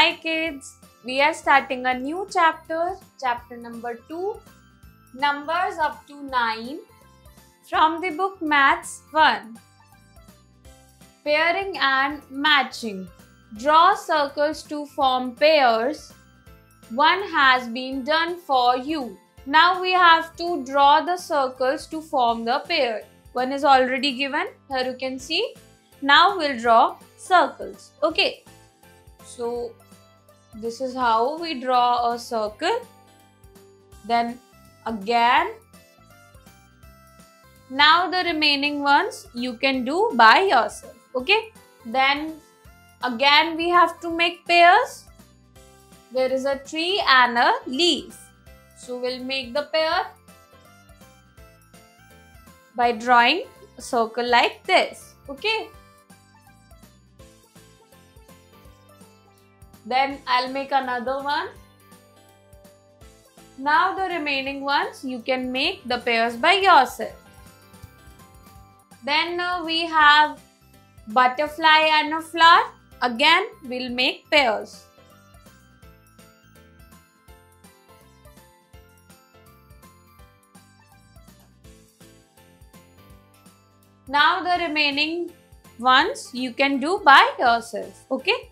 Hi kids, we are starting a new chapter, chapter number 2, numbers up to 9 from the book Maths 1. Pairing and matching. Draw circles to form pairs. One has been done for you. Now we have to draw the circles to form the pair. One is already given. Here you can see. Now we'll draw circles. Okay. So this is how we draw a circle. Then again. Now the remaining ones you can do by yourself. Okay. Then again we have to make pairs. There is a tree and a leaf. So we'll make the pair by drawing a circle like this. Okay. Then I'll make another one. Now the remaining ones you can make the pairs by yourself. Then we have butterfly and a flower. Again we'll make pairs. Now the remaining ones you can do by yourself. Okay.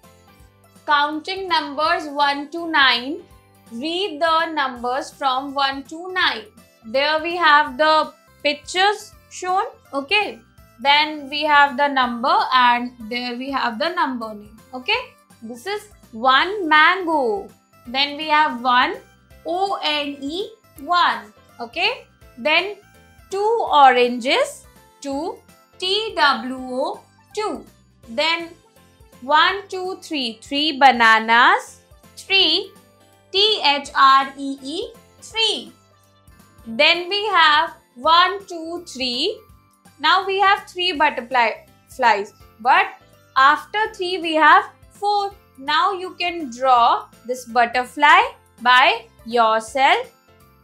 Counting numbers 1 to 9. Read the numbers from 1 to 9. There we have the pictures shown. Okay. Then we have the number and there we have the number name. Okay. This is 1 mango. Then we have 1 O-N-E 1. Okay. Then 2 oranges. 2 T-W-O 2. Then 1, 2, 3. 3 bananas. 3 T-H-R-E-E 3. Then we have 1, 2, 3. Now we have 3 butterflies. But after 3 we have 4. Now you can draw this butterfly by yourself.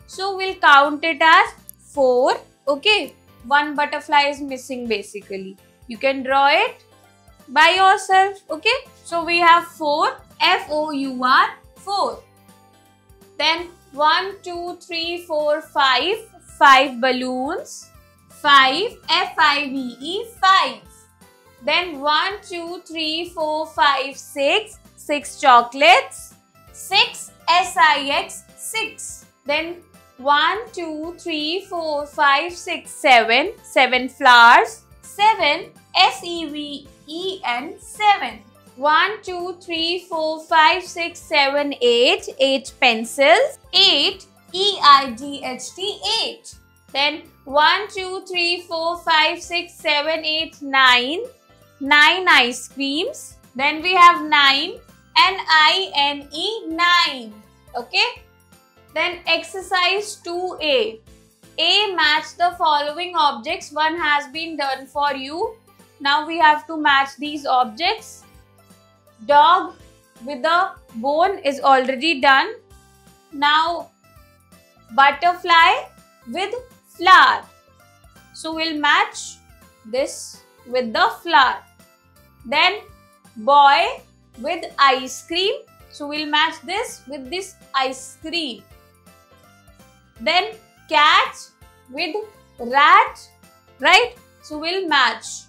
So we'll count it as 4. Okay. 1 butterfly is missing basically. You can draw it by yourself. Okay. So we have 4. F-O-U-R 4. Then 1, 2, 3, 4, 5. 5 balloons. 5 F-I-V-E 5. Then 1, 2, 3, 4, 5, 6. 6 chocolates. 6 S-I-X 6. Then 1, 2, 3, 4, 5, 6, 7. 7 flowers. 7 S-E-V-E-N 7. 1, 2, 3, 4, 5, 6, 7, 8. 8 pencils. 8 E-I-G-H-T 8. Then 1, 2, 3, 4, 5, 6, 7, 8, 9. 9 ice creams. Then we have 9 N-I-N-E 9. Okay. Then exercise 2A. A, match the following objects. One has been done for you. Now we have to match these objects. Dog with a bone is already done. Now butterfly with flower. So we'll match this with the flower. Then boy with ice cream. So we'll match this with this ice cream. Then cat with rat, right? So we'll match.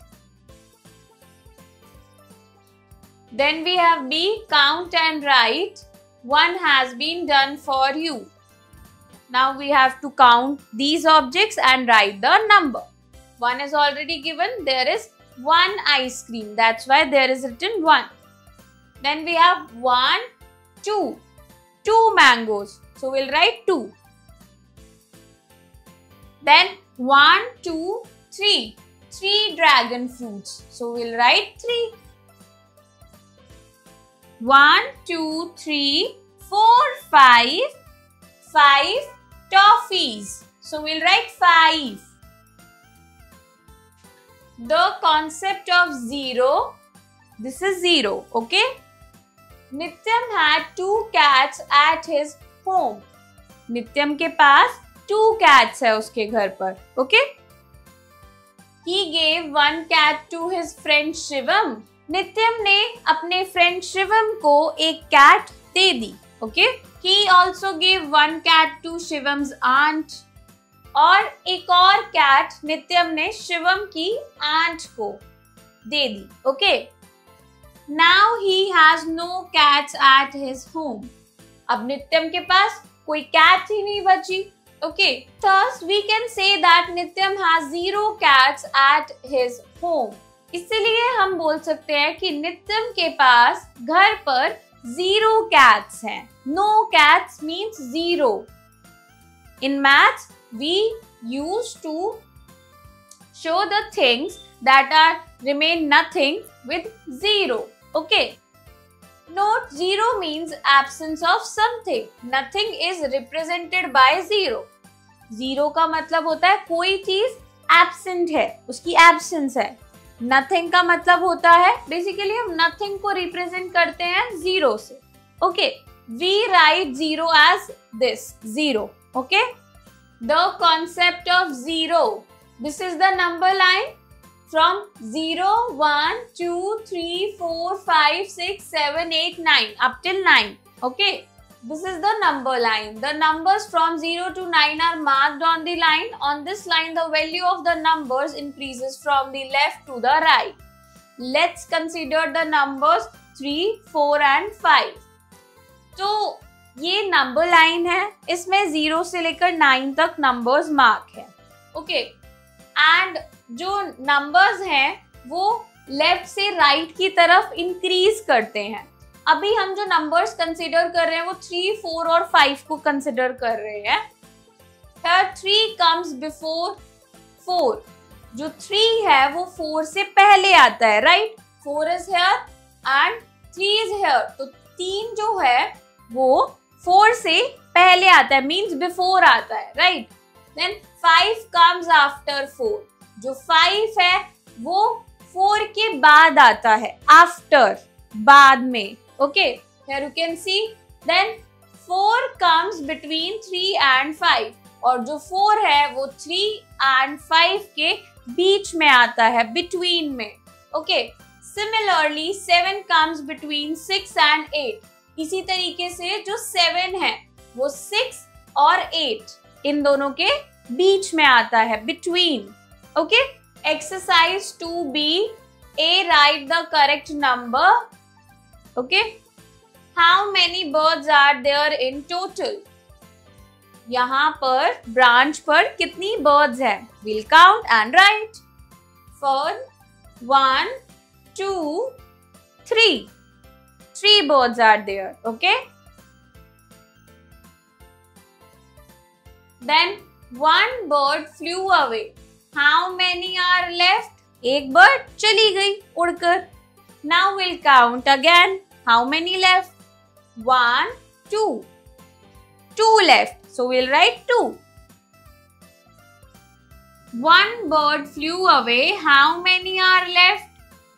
Then we have B, count and write. One has been done for you. Now we have to count these objects and write the number. 1 is already given. There is 1 ice cream. That's why there is written 1. Then we have 1, 2. 2 mangoes. So we'll write 2. Then 1, 2, 3. 3 dragon fruits. So we'll write 3. 1, 2, 3, 4, 5. 5 toffees. So we'll write 5. The concept of 0. This is 0. Okay. Nityam had 2 cats at his home. नित्यम के पास 2 cats है उसके घर पर. Okay. He gave 1 cat to his friend Shivam. नित्यम ने अपने friend Shivam को एक कैट दे दी. Okay, he also give one cat to Shivam's aunt. और एक और कैट नित्यम ने शिवम की आंट को दे दी. Okay, now he has no cats at his home. अब नित्यम के पास कोई कैट ही नहीं बची. Okay, thus we can say that नित्यम has 0 cats at his home. इसलिए हम बोल सकते हैं कि नित्यम के पास घर पर 0 cats हैं. No cats means 0. In maths, we used to show the things that are remain nothing with 0. Okay. Note 0 means absence of something. Nothing is represented by 0. 0 का मतलब होता है कोई चीज absent है, उसकी absence है. Nothing का मतलब होता है बेसिकली हम nothing को represent करते हैं 0 से. Okay, we write 0 as this 0. Okay, the concept of 0. This is the number line. From 0, 1, 2, 3, 4, 5, 6, 7, 8, 9 up till 9. Okay. This is the number line. The numbers from 0 to 9 are marked on the line. On this line, the value of the numbers increases from the left to the right. Let's consider the numbers 3, 4 and 5. तो ये number line है. इसमें 0 से लेकर 9 तक numbers mark है. Okay. And जो numbers हैं वो लेफ्ट से राइट की तरफ इंक्रीज करते हैं. अभी हम जो नंबर्स कंसीडर कर रहे हैं वो 3, 4 और 5 को कंसीडर कर रहे हैं. Here 3 comes before 4. जो 3 है वो 4 से पहले आता है, right? 4 is here and 3 is here. तो 3 जो है वो 4 से पहले आता है, मीन्स बिफोर आता है, राइट? Then 5 comes after 4. जो 5 है वो 4 के बाद आता है, आफ्टर, बाद में. Okay, here you can see. Then 4 comes between 3 and 5. और जो 4 है वो 3 and 5 के बीच में आता है, between में. Okay, similarly 7 comes between 6 and 8. इसी तरीके से जो 7 है वो 6 और 8 इन दोनों के बीच में आता है, between. Okay, exercise 2B. A, write the correct number. Okay, how many birds are there in total? यहाँ पर branch पर कितनी birds है? We'll count and write. First, 1, 2, 3. 3 birds are there. Okay. Then 1 bird flew away. How many are left? एक bird चली गई उड़कर. Now we'll count again. How many left? 1, 2. 2 left. So we'll write 2. 1 bird flew away. How many are left?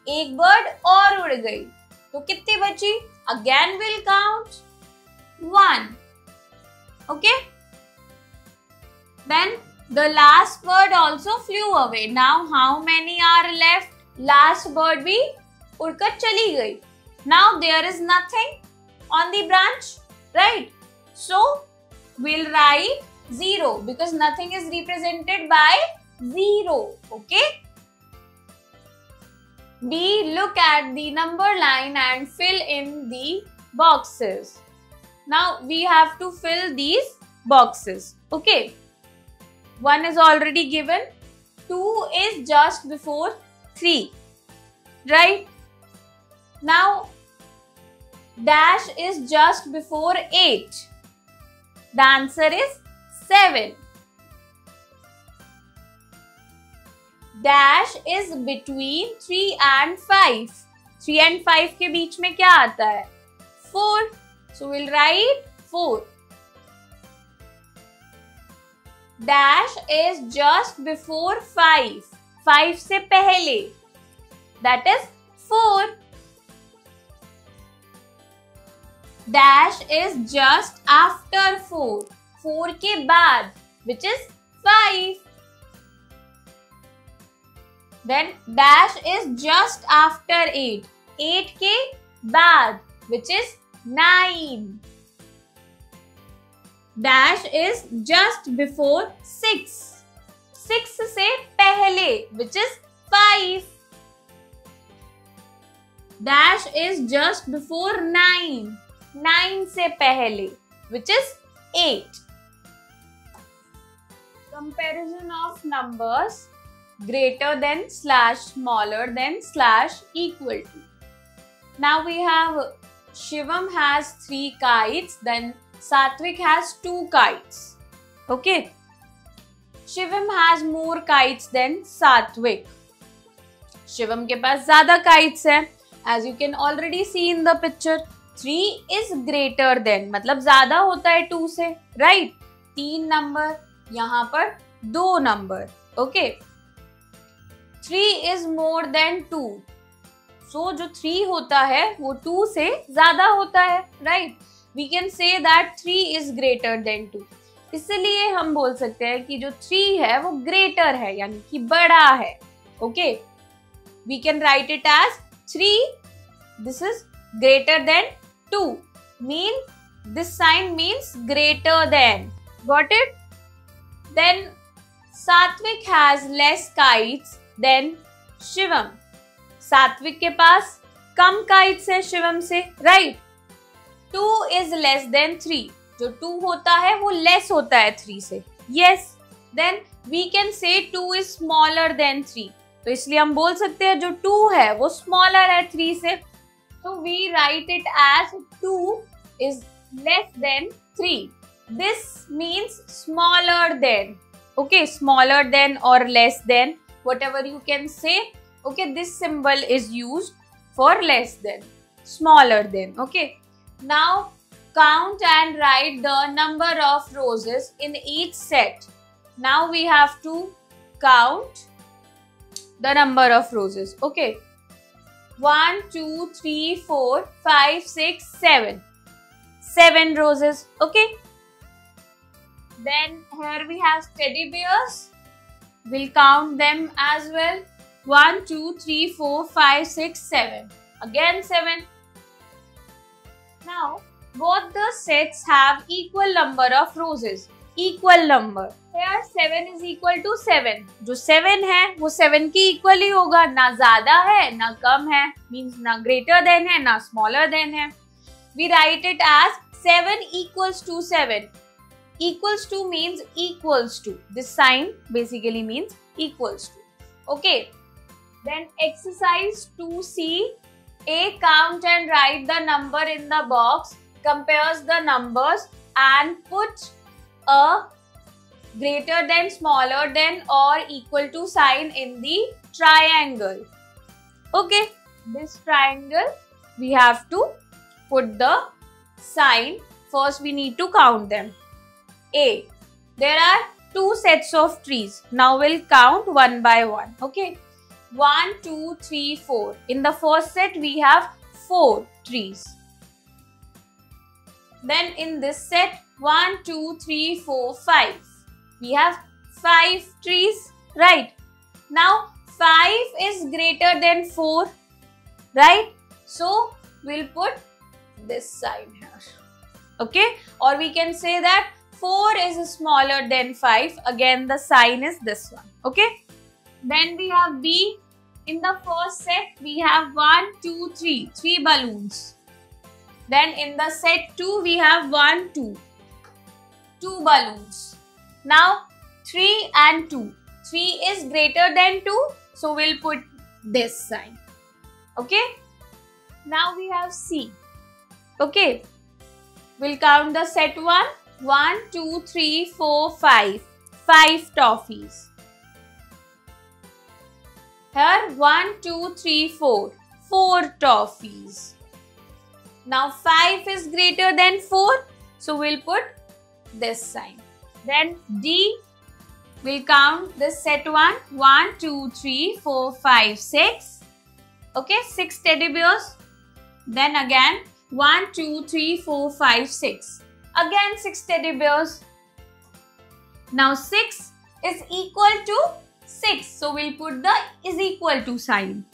एक bird और उड़ गई. तो कितनी बची? Again we'll count. 1. Okay. Then the last bird also flew away. Now how many are left? Last bird भी उड़कर चली गई. Now there is nothing on the branch, right? So we'll write 0 because nothing is represented by 0. Okay. B, look at the number line and fill in the boxes. Now we have to fill these boxes. Okay. 1 is already given. 2 is just before 3. Right? Now, dash is just before 8. The answer is 7. Dash is between 3 and 5. 3 and 5 के बीच में क्या आता है? 4. So we'll write 4. Dash is just before 5. 5 से पहले. That is 4. Dash is just after 4. 4 के बाद, which is 5. Then dash is just after 8. 8 के बाद, which is 9. Dash is just before 6. 6 से पहले, which is 5. Dash is just before 9. 9 से पहले, which is 8. Comparison of numbers greater than slash smaller than slash equal to. Now we have Shivam has 3 kites, then Satvik has 2 kites. Okay. Shivam has more kites than Satvik. Shivam के पास ज़्यादा kites है. As you can already see in the picture, 3 is greater than, मतलब ज़्यादा होता है 2 से, right? 3 number, यहाँ पर 2 number. Okay. 3 is more than 2. So जो 3 होता है वो 2 से ज़्यादा होता है, right? We can say that 3 is greater than 2. इसलिए हम बोल सकते हैं कि जो 3 है वो greater है, यानी कि बड़ा है. Okay? We can write it as 3. This is greater than 2. This sign means greater than. Got it? Then Satvik has less kites than Shivam. सात्विक के पास कम kites है शिवम से, right? 2 is less than 3. जो 2 होता है वो less होता है 3 से. Yes. Then we can say 2 is smaller than 3. तो इसलिए हम बोल सकते हैं जो 2 है वो smaller है 3 से. So we write it as 2 is less than 3. This means smaller than. Okay, smaller than or less than, whatever you can say. Okay, this symbol is used for less than, smaller than. Okay, now count and write the number of roses in each set. Now we have to count the number of roses. Okay, 1, 2, 3, 4, 5, 6, 7. 7 roses. Okay. Then here we have teddy bears. We'll count them as well. 1, 2, 3, 4, 5, 6, 7. Again 7. Now, both the sets have equal number of roses. Equal number. Here 7 is equal to 7. जो 7 है वो 7 की equal ही होगा. ना ज़्यादा है ना कम है. Means ना greater than है ना smaller than है. We write it as 7 equals to 7. Equals to means equals to. This sign basically means equals to. Okay. Then exercise 2C. A, count and write the number in the box. Compares the numbers and put a greater than, smaller than or equal to sign in the triangle. Okay. This triangle we have to put the sign. First we need to count them. A. There are 2 sets of trees. Now we'll count one by one. Okay. 1, 2, 3, 4. In the first set, we have 4 trees. Then in this set, 1, 2, 3, 4, 5. We have 5 trees, right? Now, 5 is greater than 4, right? So, we'll put this sign here. Okay? Or we can say that 4 is smaller than 5. Again, the sign is this one. Okay? Then we have B. In the first set, we have 1, 2, 3. 3 balloons. Then in the set 2, we have 1, 2. 2 balloons. Now, 3 and 2. 3 is greater than 2. So, we'll put this sign. Okay? Now, we have C. Okay? We'll count the set 1. 1, 2, 3, 4, 5. 5 toffees. Here 1, 2, 3, 4. 4 toffees. Now 5 is greater than 4. So we'll put this sign. Then D. We'll count this set 1. 1, 2, 3, 4, 5, 6. Okay, 6 teddy bears. Then again 1, 2, 3, 4, 5, 6. Again 6 teddy bears. Now 6 is equal to 6. So we'll put the is equal to sign.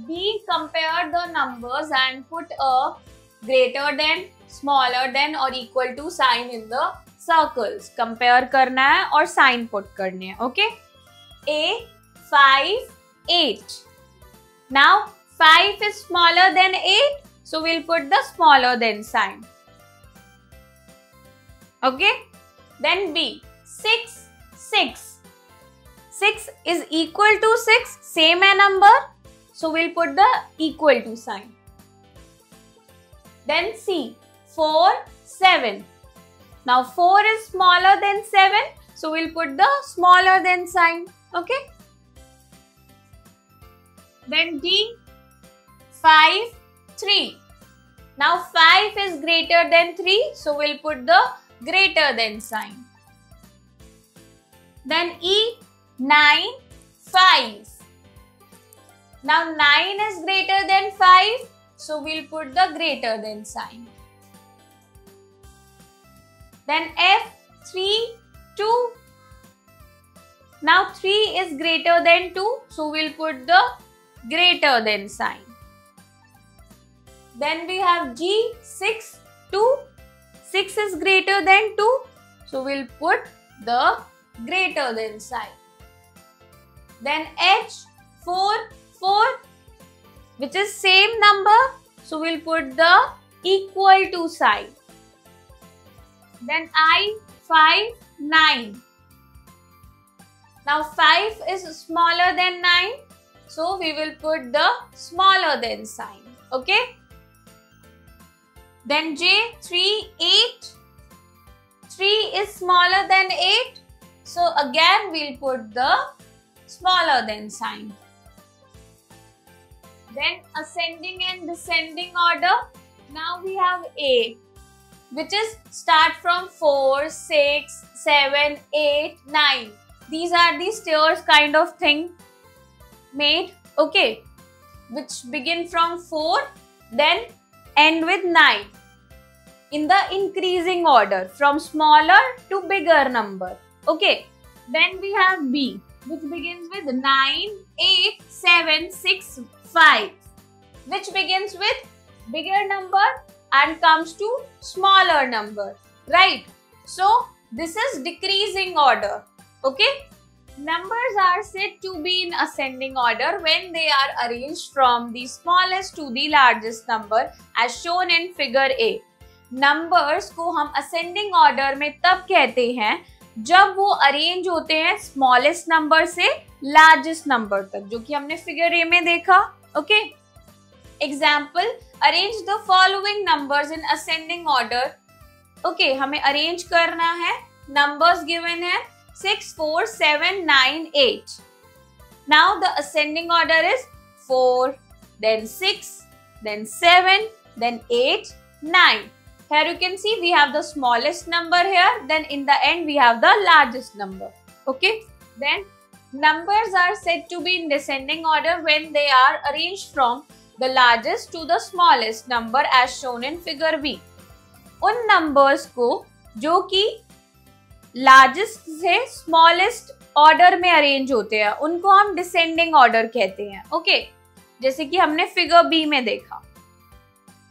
B. Compare the numbers and put a greater than, smaller than or equal to sign in the circles. Compare करना है और sign put करने हैं. Okay. A 5 8. Now 5 is smaller than 8, so we'll put the smaller than sign. Okay. Then B 6 6. 6 is equal to 6, same a number, so we'll put the equal to sign. Then C 4 7. Now 4 is smaller than 7, so we'll put the smaller than sign. Okay. Then D 5 3. Now 5 is greater than 3, so we'll put the greater than sign. Then E 9 5. Now 9 is greater than 5, so we'll put the greater than sign. Then F 3 2. Now 3 is greater than 2, so we'll put the greater than sign. Then we have G 6 2. 6 is greater than 2, so we'll put the greater than sign. Then H 4 4, which is same number, so we'll put the equal to sign. Then I 5 9. Now 5 is smaller than 9, so we will put the smaller than sign. Okay. Then J 3 8. 3 is smaller than 8, so again we'll put the smaller than sign. Then ascending and descending order. Now we have A, which is start from 4, 6, 7, 8, 9. These are the stairs kind of thing made, okay, which begin from 4, then end with 9. In the increasing order from smaller to bigger number, okay. Then we have B, which begins with 9, 8, 7, 6, 5, which begins with bigger number and comes to smaller number, right? So this is decreasing order, okay. Numbers are said to be in ascending order when they are arranged from the smallest to the largest number as shown in figure A. Numbers को हम ascending order में तब कहते हैं जब वो arrange होते हैं स्मॉलेस्ट नंबर से लार्जेस्ट नंबर तक, जो कि हमने फिगर ए में देखा, okay. Example, arrange the following numbers in ascending order. Okay, हमें अरेंज करना है. नंबर्स गिवन है 6 4 7 9 8. Now the ascending order is 4, then 6, then 7, then 8, 9. Here you can see we have the smallest number here, then in the end we have the largest number. Okay. Then numbers are said to be in descending order when they are arranged from the largest to the smallest number as shown in figure B. उन numbers को जो कि largest से smallest order में arrange होते हैं उनको हम descending order कहते हैं. Okay. जैसे कि हमने figure B में देखा.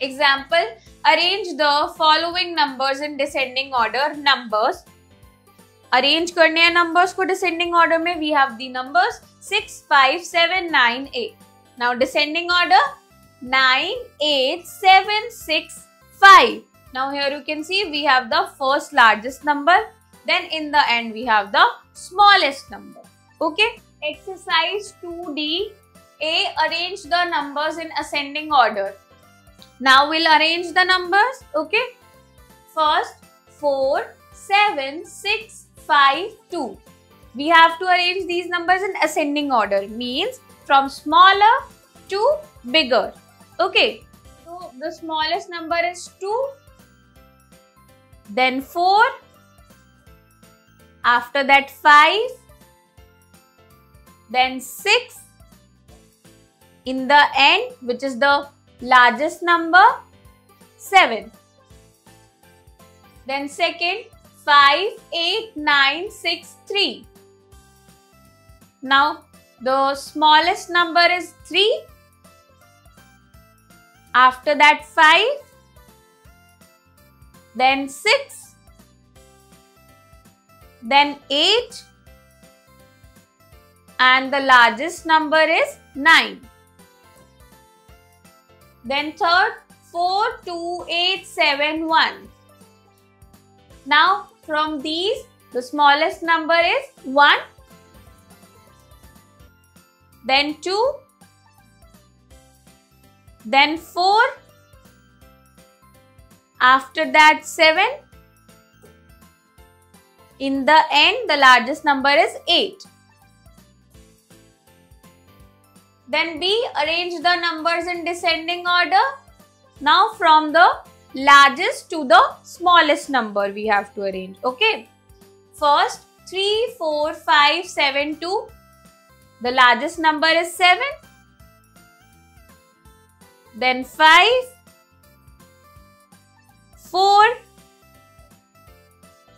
Example, arrange the following numbers in descending order. Numbers, arrange करने हैं numbers को descending order में. We have the numbers 6, 5, 7, 9, 8. Now descending order 9, 8, 7, 6, 5. Now here you can see we have the first largest number. Then in the end we have the smallest number. Okay. Exercise 2D. A, arrange the numbers in ascending order. Now we'll arrange the numbers, okay. First 4, 7, 6, 5, 2. We have to arrange these numbers in ascending order, means from smaller to bigger, okay. So the smallest number is 2, then 4, after that 5, then 6, in the end, which is the largest number, 7. Then second, 5, 8, 9, 6, 3. Now the smallest number is 3. After that 5, then 6, then 8, and the largest number is 9. Then third, 4, 2, 8, 7, 1. Now from these, the smallest number is 1, then 2, then 4, after that 7, in the end the largest number is 8. Then we arrange the numbers in descending order. Now from the largest to the smallest number we have to arrange. Okay. First 3, 4, 5, 7, 2. The largest number is 7. Then 5, 4.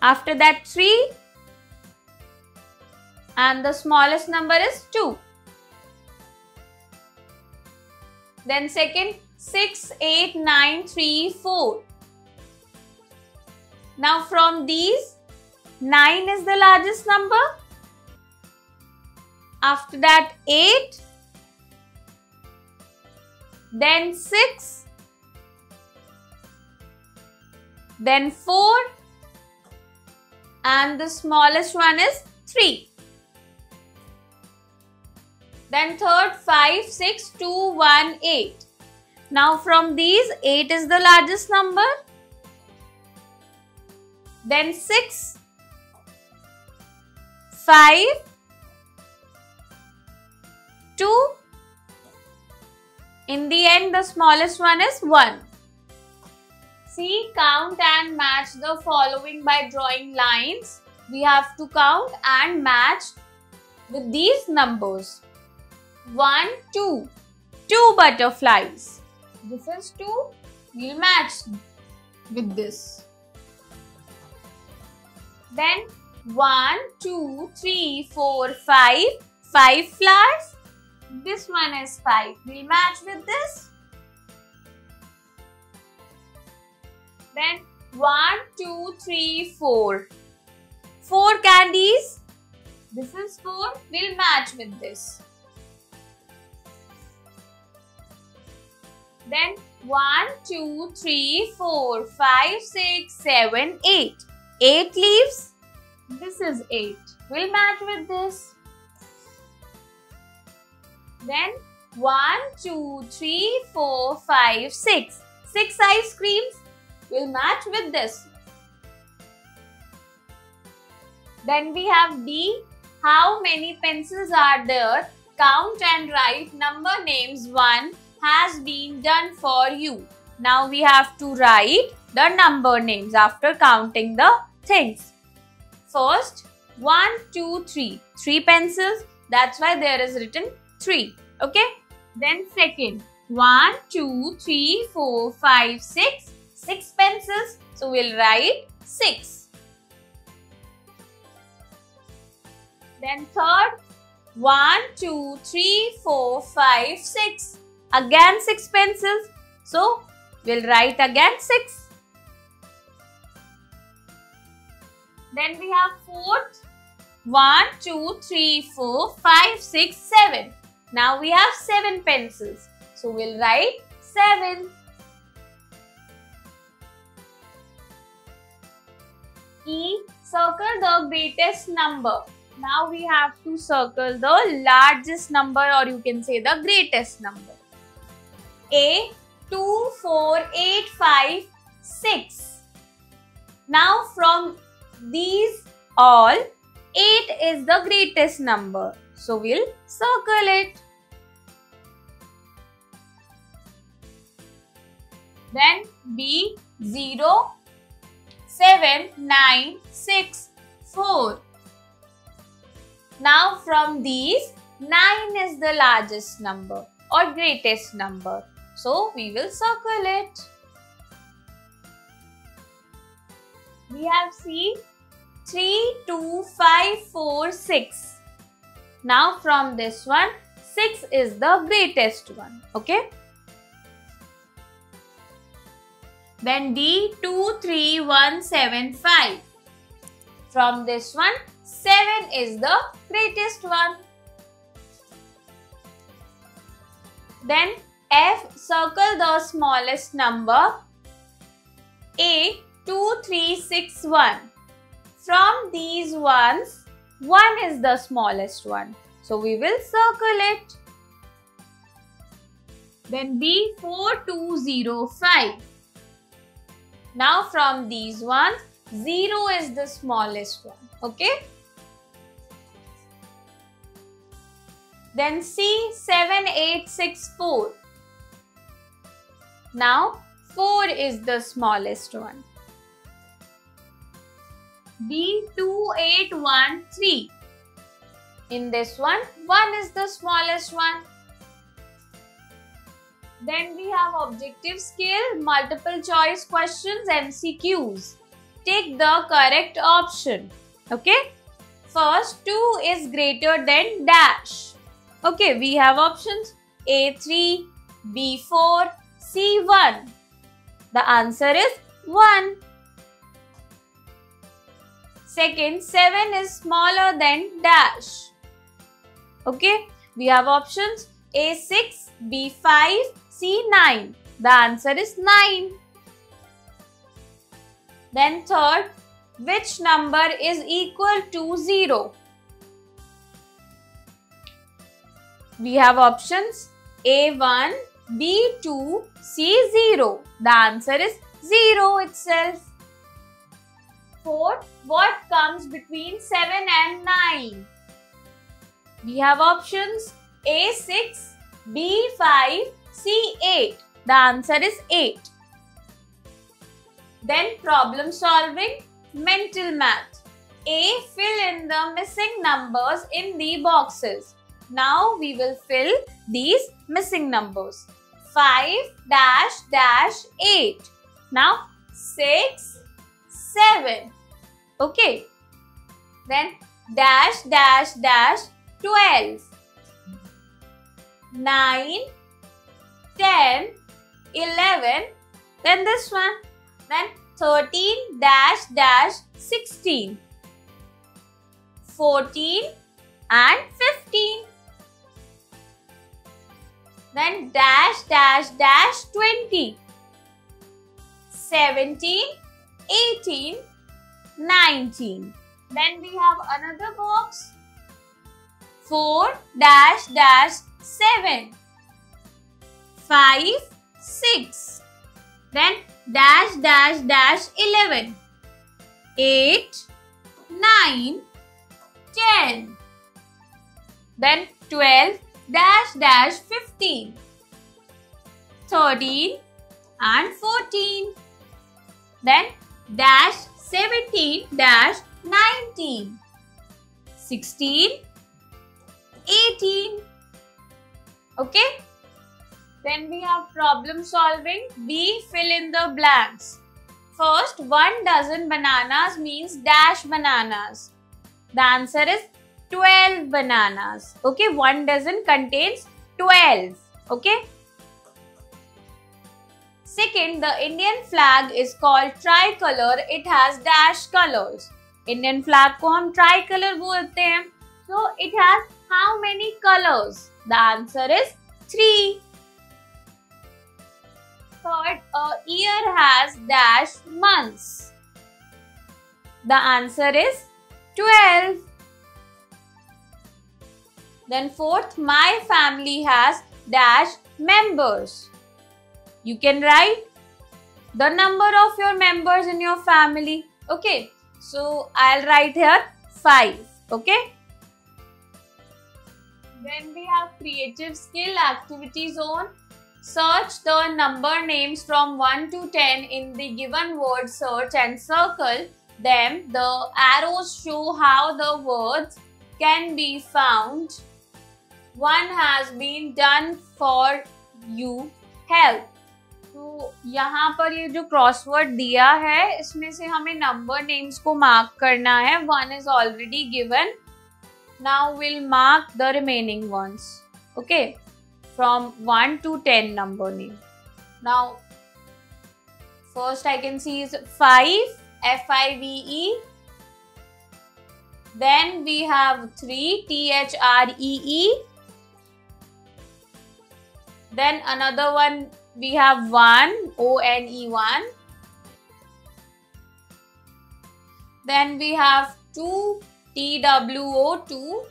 After that 3. And the smallest number is 2. Then second 6, 8, 9, 3, 4. Now from these, 9 is the largest number. After that 8. Then 6. Then 4. And the smallest one is 3. Then third 5, 6, 2, 1, 8. Now from these 8 is the largest number. Then 6, 5, 2. In the end the smallest one is 1. See, count and match the following by drawing lines. We have to count and match with these numbers. 1, 2. 2 butterflies. This is 2. We'll match with this. Then 1, 2, 3, 4, 5. 5 flowers. This one is 5. We'll match with this. Then 1, 2, 3, 4. 4 candies. This is 4. We'll match with this. Then 1, 2, 3, 4, 5, 6, 7, 8. 8 leaves. This is 8. We'll match with this. Then 1, 2, 3, 4, 5, 6. 6 ice creams. We'll match with this. Then we have D. How many pencils are there? Count and write number names 1 has been done for you. Now we have to write the number names after counting the things. First, 1, 2, 3. 3 pencils. That's why there is written 3. Okay. Then second, 1, 2, 3, 4, 5, 6. 6 pencils. So we'll write 6. Then third, 1, 2, 3, 4, 5, 6. Again 6 pencils. So we'll write again 6. Then we have fourth. 1, 2, 3, 4, 5, 6, 7. Now we have 7 pencils. So we'll write 7. E. Circle the greatest number. Now we have to circle the largest number, or you can say the greatest number. A. 2, 4, 8, 5, 6. Now from these all, 8 is the greatest number. So we'll circle it. Then B. 0, 7, 9, 6, 4. Now from these, 9 is the largest number or greatest number. So we will circle it. We have C. 3, 2, 5, 4, 6. Now from this one, 6 is the greatest one. Okay. Then D 23175. From this one, 7 is the greatest one. Then F, circle the smallest number. A 2361. From these ones, 1 is the smallest one. So we will circle it. Then B 4205. Now from these ones, 0 is the smallest one. Okay. Then C 7864. Now 4 is the smallest one. D 2813. In this one, 1 is the smallest one. Then we have objective skill, multiple choice questions, MCQs. Take the correct option. Okay. First, 2 is greater than dash. Okay, we have options A3, B4, C1. The answer is 1. Second, 7 is smaller than dash. Okay, we have options A6, B5, C9. The answer is 9. Then third, which number is equal to 0? We have options A1, B2, C0. The answer is 0 itself. Fourth, what comes between 7 and 9? We have options A6, B5, C8. The answer is 8. Then problem solving, mental math. A, fill in the missing numbers in the boxes. Now we will fill these missing numbers. 5 dash dash 8. Now 6, 7. Okay. Then dash dash dash 12. 9, 10, 11. Then this one. Then 13 dash dash 16. 14 and 15. Then dash dash dash 20. 17, 18, 19. Then we have another box. 4 dash dash 7. 5, 6. Then dash dash dash 11. 8, 9, 10. Then 12 dash dash 15. 13 and 14. Then dash 17 dash 19. 16, 18. Okay. Then we have problem solving. B, fill in the blanks. First, 1 dozen bananas means dash bananas. The answer is 12 bananas. Okay, 1 dozen contains 12. Okay. Second, the Indian flag is called tricolor. It has dash colors. Indian flag को हम tricolor बोलते हैं. So it has how many colors? The answer is 3. Third, a year has dash months. The answer is 12. Then fourth, my family has dash members. You can write the number of your members in your family. Okay. So I'll write here 5. Okay. Then we have creative skill activity zone. Search the number names from 1 to 10 in the given word search and circle them. The arrows show how the words can be found. One has been done for you. Help. तो यहाँ पर ये जो crossword दिया है इसमें से हमें नंबर नेम्स को मार्क करना है. 1 is already given. Now we'll mark the remaining ones. Okay. From 1 to 10 number name. Now First I can see is 5, F-I-V-E. Then we have 3, T-H-R-E-E. Then another one we have 1, O-N-E-1. Then we have 2, T-W-O-2.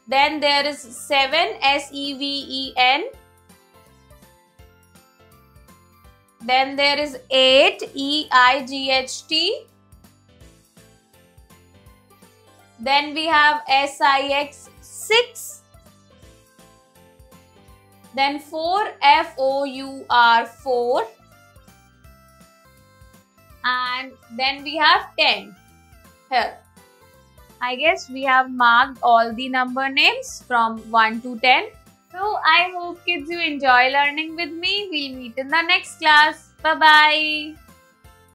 Then there is 7, S-E-V-E-N. Then there is 8, E-I-G-H-T. Then we have S-I-X 6. Then 4, F-O-U-R 4. And then we have 10 here. I guess we have marked all the number names from 1 to 10. So I hope kids you enjoy learning with me. We'll meet in the next class. Bye-bye.